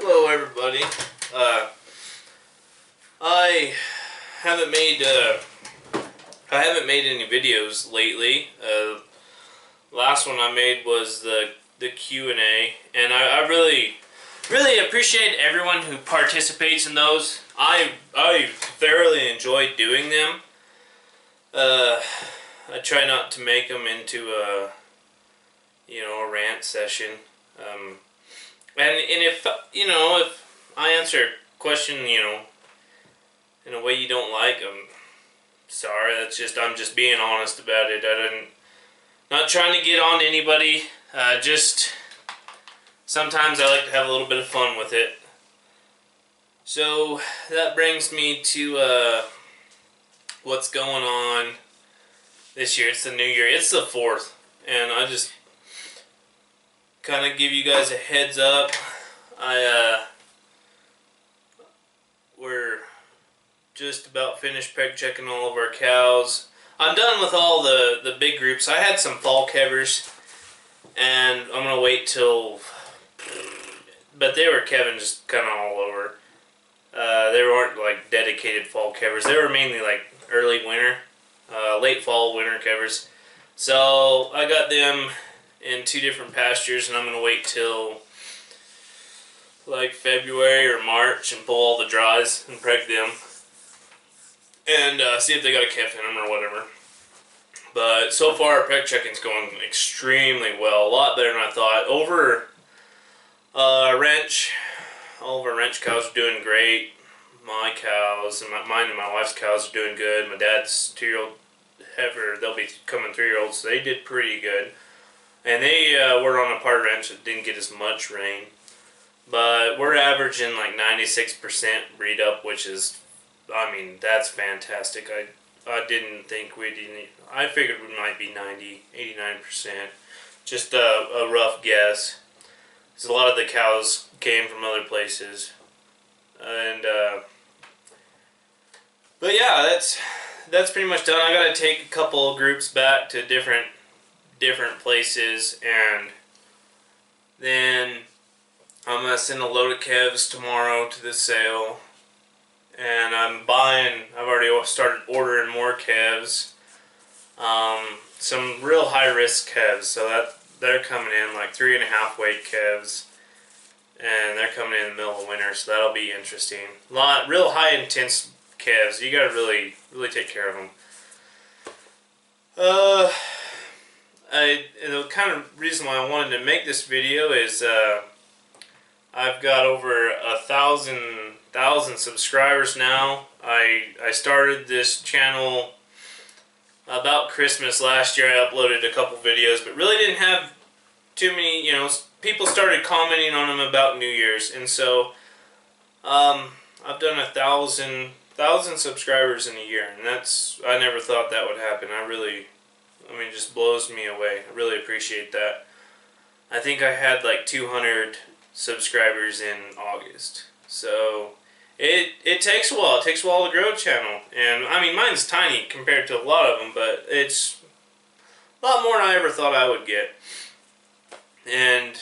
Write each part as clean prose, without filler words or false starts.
Hello, everybody. I haven't made any videos lately. Last one I made was the Q&A, and I really appreciate everyone who participates in those. I thoroughly enjoy doing them. I try not to make them into a rant session. And if I answer a question, in a way you don't like, I'm sorry. I'm just being honest about it. Not trying to get on to anybody. Just sometimes I like to have a little bit of fun with it. So that brings me to what's going on this year. It's the new year. It's the 4th, and I just kind of give you guys a heads up. We're just about finished peg checking all of our cows. I'm done with all the big groups. I had some fall kevers, and I'm gonna wait till. But they were Kevin just kind of all over. They weren't like dedicated fall kevers. They were mainly like early winter, late fall, winter kevers. So I got them in 2 different pastures, and I'm going to wait till like February or March and pull all the dries and preg them and see if they got a calf in them or whatever. But so far our preg checking's going extremely well, a lot better than I thought. Over ranch, all of our ranch cows are doing great. My cows and mine and my wife's cows are doing good. My dad's 2-year-old heifer, they'll be coming 3-year-olds, so they did pretty good. And they were on a part ranch that didn't get as much rain. But we're averaging like 96% breed up, which is, that's fantastic. I didn't think we'd even, I figured we might be 90, 89%. Just a rough guess. Because a lot of the cows came from other places. And, but yeah, that's pretty much done. I got to take a couple of groups back to different places, and then I'm gonna send a load of calves tomorrow to the sale, and I've already started ordering more calves, some real high risk calves, so that they're coming in like 3.5 weight calves, and they're coming in the middle of winter, so that'll be interesting. Real high intense calves. You gotta really take care of them. The kind of reason why I wanted to make this video is I've got over 1,000 subscribers now. I started this channel about Christmas last year. I uploaded a couple videos, but really didn't have too many, people started commenting on them about New Year's, and so I've done 1,000 subscribers in a year, and I never thought that would happen. It just blows me away. I really appreciate that. I think I had like 200 subscribers in August. So it takes a while. It takes a while to grow a channel. And mine's tiny compared to a lot of them, but it's a lot more than I ever thought I would get. And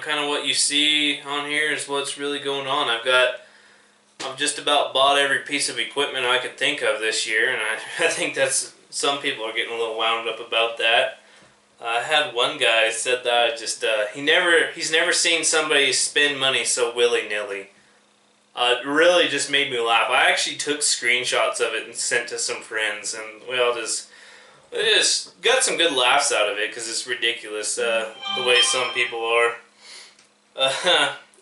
kind of what you see on here is what's really going on. I've just about bought every piece of equipment I could think of this year, and I think some people are getting a little wound up about that. I had one guy said that he's never seen somebody spend money so willy-nilly. It really just made me laugh. I actually took screenshots of it and sent to some friends, and we just got some good laughs out of it because it's ridiculous the way some people are.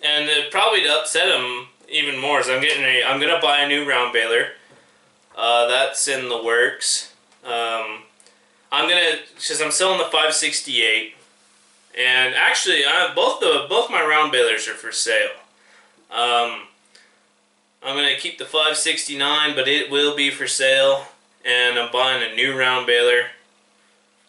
And it probably upset him even more. So I'm gonna buy a new round baler. That's in the works. Because I'm selling the 568, and actually both my round balers are for sale. I'm gonna keep the 569, but it will be for sale, and I'm buying a new round baler.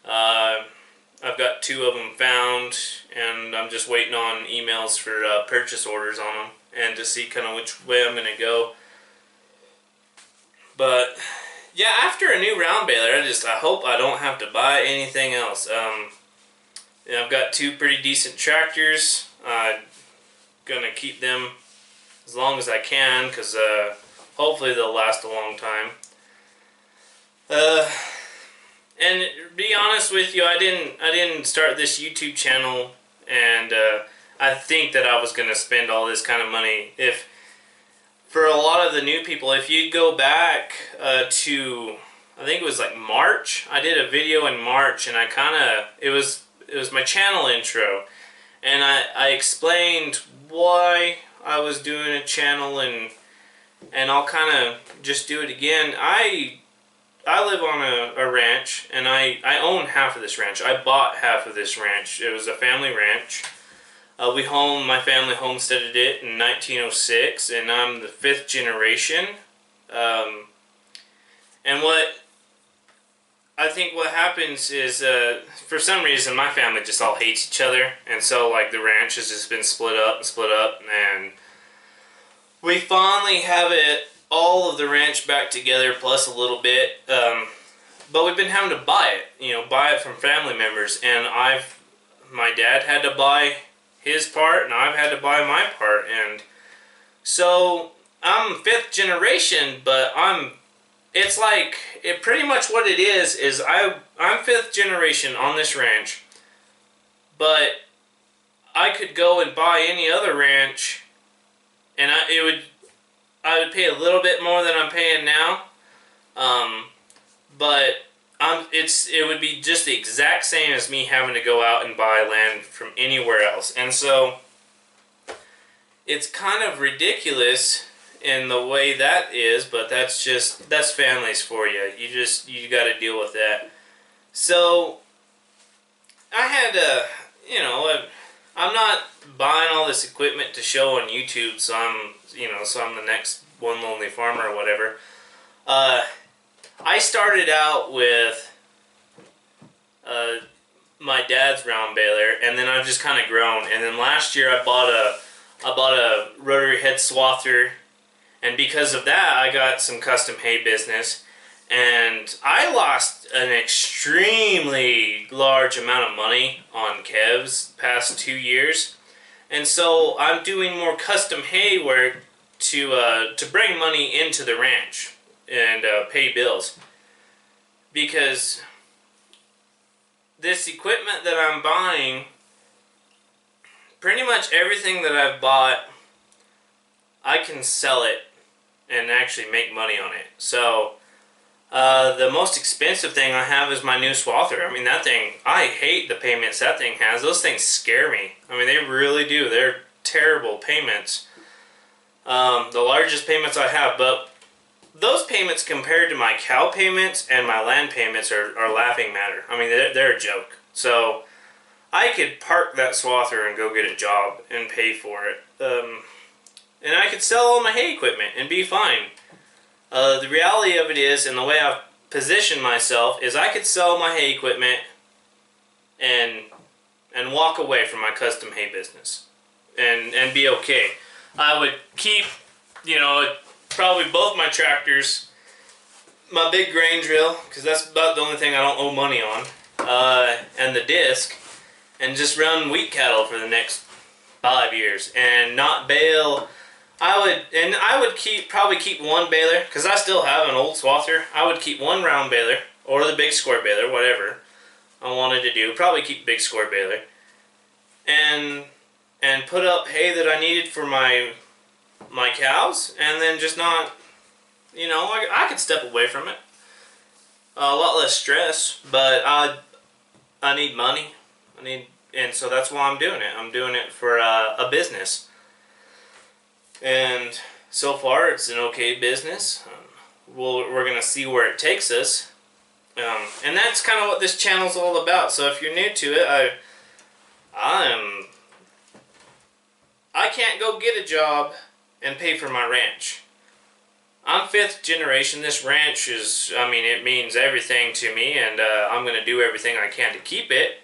I've got 2 of them found, and I'm just waiting on emails for purchase orders on them, and to see kind of which way I'm gonna go. But yeah, after a new round baler, I hope I don't have to buy anything else. I've got 2 pretty decent tractors. gonna keep them as long as I can, because hopefully they'll last a long time. And to be honest with you, I didn't start this YouTube channel and I think that I was gonna spend all this kind of money. If for a lot of the new people, if you go back to, I think it was like March, I did a video in March, and it was my channel intro, and I explained why I was doing a channel, and I'll kind of just do it again. I live on a ranch, and I own half of this ranch. I bought half of this ranch. It was a family ranch. My family homesteaded it in 1906, and I'm the 5th generation. And I think what happens is, for some reason, my family just all hates each other, and so like the ranch has just been split up, and we finally have all of the ranch back together, plus a little bit. But we've been having to buy it from family members, and my dad had to buy his part, and I've had to buy my part, and so I'm 5th generation, but it's like, pretty much what it is I'm 5th generation on this ranch, but I could go and buy any other ranch, and I would pay a little bit more than I'm paying now, but it would be just the exact same as me having to go out and buy land from anywhere else. And so it's kind of ridiculous in the way that is, but that's families for you. You got to deal with that. So I had I'm not buying all this equipment to show on YouTube, so I'm the next One Lonely Farmer or whatever. I started out with my dad's round baler, and then I've just kind of grown. And then last year I bought a rotary head swather, and because of that I got some custom hay business, and I lost an extremely large amount of money on calves the past 2 years, and so I'm doing more custom hay work to bring money into the ranch and pay bills, because this equipment that I'm buying, pretty much everything that I've bought, I can sell it and actually make money on it. So the most expensive thing I have is my new swather. I mean, that thing, I hate the payments that thing has. Those things scare me. I mean, they really do. They're terrible payments. The largest payments I have, but those payments compared to my cow payments and my land payments are laughing matter. I mean, they're a joke. So I could park that swather and go get a job and pay for it. And I could sell all my hay equipment and be fine. The reality of it is, and the way I've positioned myself, is I could sell my hay equipment and walk away from my custom hay business and be okay. I would keep, probably both my tractors, my big grain drill, because that's about the only thing I don't owe money on, and the disc, and just run wheat cattle for the next 5 years and not bale. I would probably keep one baler, because I still have an old swather. I would keep one round baler or the big square baler, whatever I wanted to do. Probably keep big square baler and put up hay that I needed for my cows, and then just not, I could step away from it. A lot less stress, but I need money. And so that's why I'm doing it. I'm doing it for a business. And so far it's an okay business. We're going to see where it takes us. And that's kind of what this channel's all about. So if you're new to it, I can't go get a job and pay for my ranch. I'm 5th generation. This ranch is, it means everything to me, and I'm going to do everything I can to keep it.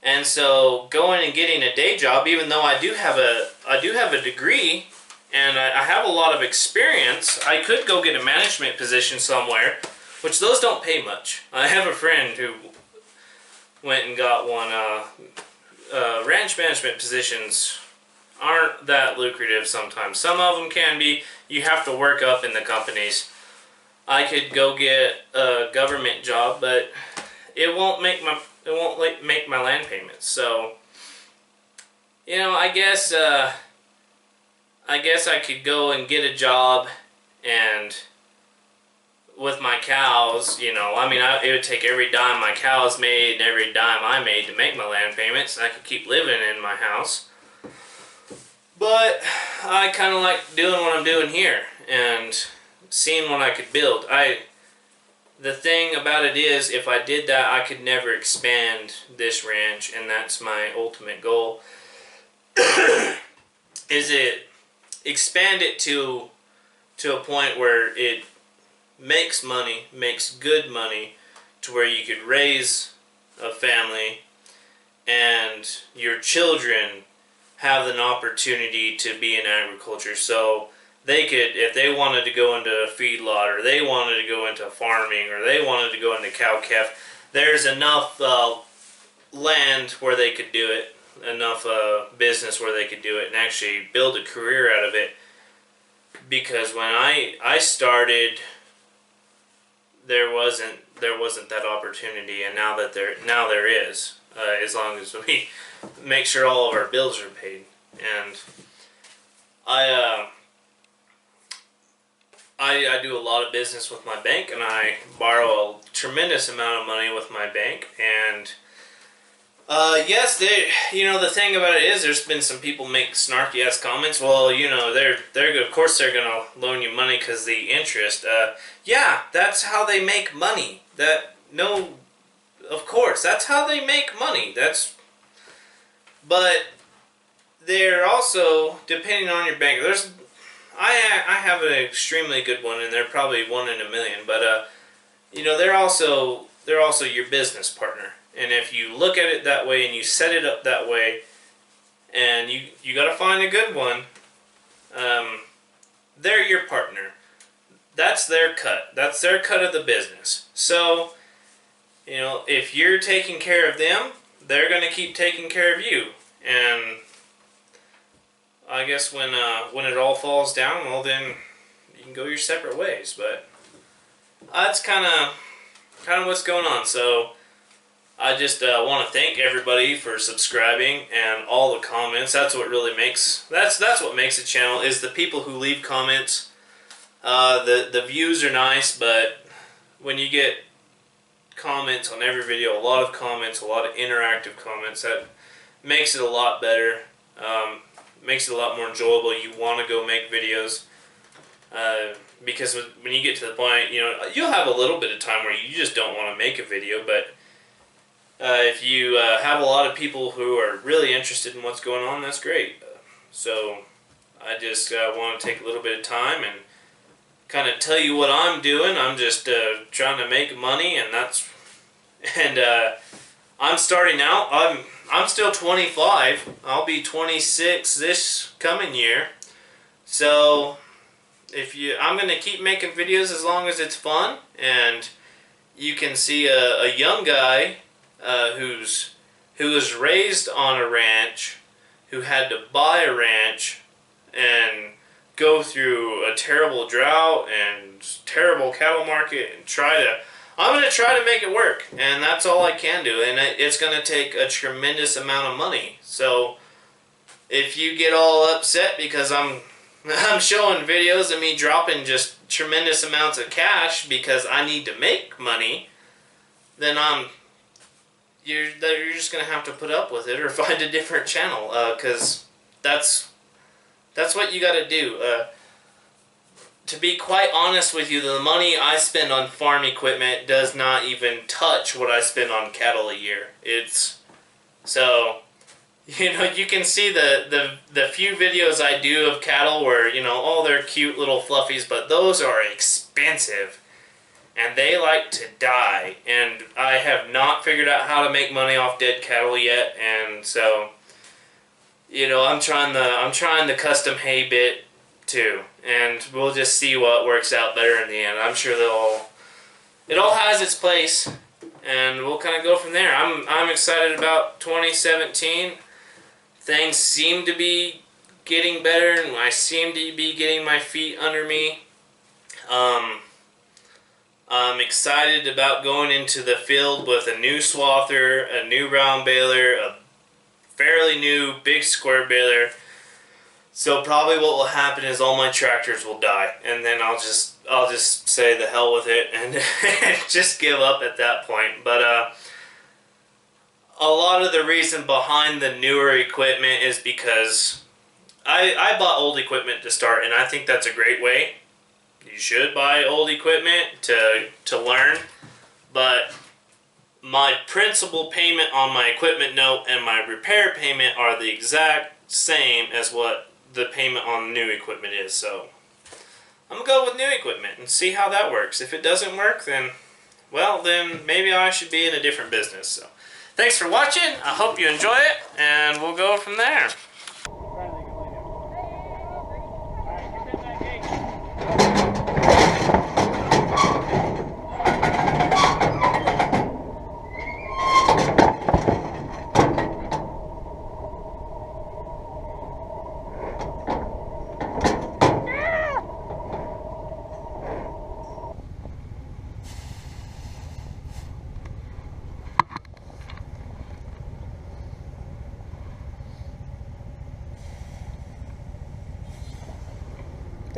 And so going and getting a day job, even though I do have a degree and I have a lot of experience, I could go get a management position somewhere, which those don't pay much. I have a friend who went and got one. Ranch management positions aren't that lucrative sometimes. Some of them can be. You have to work up in the companies. I could go get a government job, but it won't make my land payments. So, you know, I guess I could go and get a job, and with my cows, you know, I mean, it would take every dime my cows made and every dime I made to make my land payments, and I could keep living in my house. But I kind of like doing what I'm doing here and seeing what I could build. The thing about it is, if I did that, I could never expand this ranch, and that's my ultimate goal. Is it expand it to a point where it makes money, makes good money, to where you could raise a family and your children have an opportunity to be in agriculture. So they could, if they wanted to go into a feedlot, or they wanted to go into farming, or they wanted to go into cow-calf, there's enough land where they could do it, enough business where they could do it and actually build a career out of it. Because when I started, there wasn't that opportunity, and now there is, as long as we make sure all of our bills are paid. And I do a lot of business with my bank, and I borrow a tremendous amount of money with my bank. And yes, the thing about it is, there's been some people make snarky ass comments. Well, you know, of course they're gonna loan you money because the interest. Yeah, that's how they make money. Of course, that's how they make money. But they're also, depending on your bank, I have an extremely good one, and they're probably 1 in a million. But you know, they're also your business partner. And if you look at it that way and you set it up that way, and you got to find a good one, they're your partner. That's their cut. That's their cut of the business. So, you know, if you're taking care of them, they're going to keep taking care of you. And I guess when it all falls down, well, then you can go your separate ways. But that's kind of what's going on. So I just want to thank everybody for subscribing and all the comments. That's what really makes that's what makes a channel, is the people who leave comments. The views are nice, but when you get comments on every video, a lot of comments, a lot of interactive comments, that makes it a lot better. Makes it a lot more enjoyable. You want to go make videos, because when you get to the point, you know, you'll have a little bit of time where you just don't want to make a video, but if you have a lot of people who are really interested in what's going on, that's great. So I just want to take a little bit of time and kind of tell you what I'm doing. I'm just trying to make money, and I'm starting out. I'm still 25. I'll be 26 this coming year. So I'm gonna keep making videos as long as it's fun, and you can see a young guy who was raised on a ranch, who had to buy a ranch and go through a terrible drought and terrible cattle market and I'm going to try to make it work, and that's all I can do, and it's going to take a tremendous amount of money. So if you get all upset because I'm showing videos of me dropping just tremendous amounts of cash because I need to make money, then you're just going to have to put up with it or find a different channel, because that's what you got to do. To be quite honest with you, the money I spend on farm equipment does not even touch what I spend on cattle a year. So, you know, you can see the few videos I do of cattle where, you know, oh, they're cute little fluffies, but those are expensive. And they like to die. And I have not figured out how to make money off dead cattle yet. And so, you know, I'm trying the custom hay bit too, and we'll just see what works out better in the end. I'm sure it all has its place, and we'll kind of go from there. I'm excited about 2017. Things seem to be getting better and I seem to be getting my feet under me. I'm excited about going into the field with a new swather, a new round baler, a fairly new big square baler. So probably what will happen is all my tractors will die, and then I'll just say the hell with it and just give up at that point. But a lot of the reason behind the newer equipment is because I bought old equipment to start, and I think that's a great way. You should buy old equipment to learn, but my principal payment on my equipment note and my repair payment are the exact same as what the payment on new equipment is. So I'm gonna go with new equipment and see how that works. If it doesn't work, then well, then maybe I should be in a different business. So thanks for watching. I hope you enjoy it, and we'll go from there.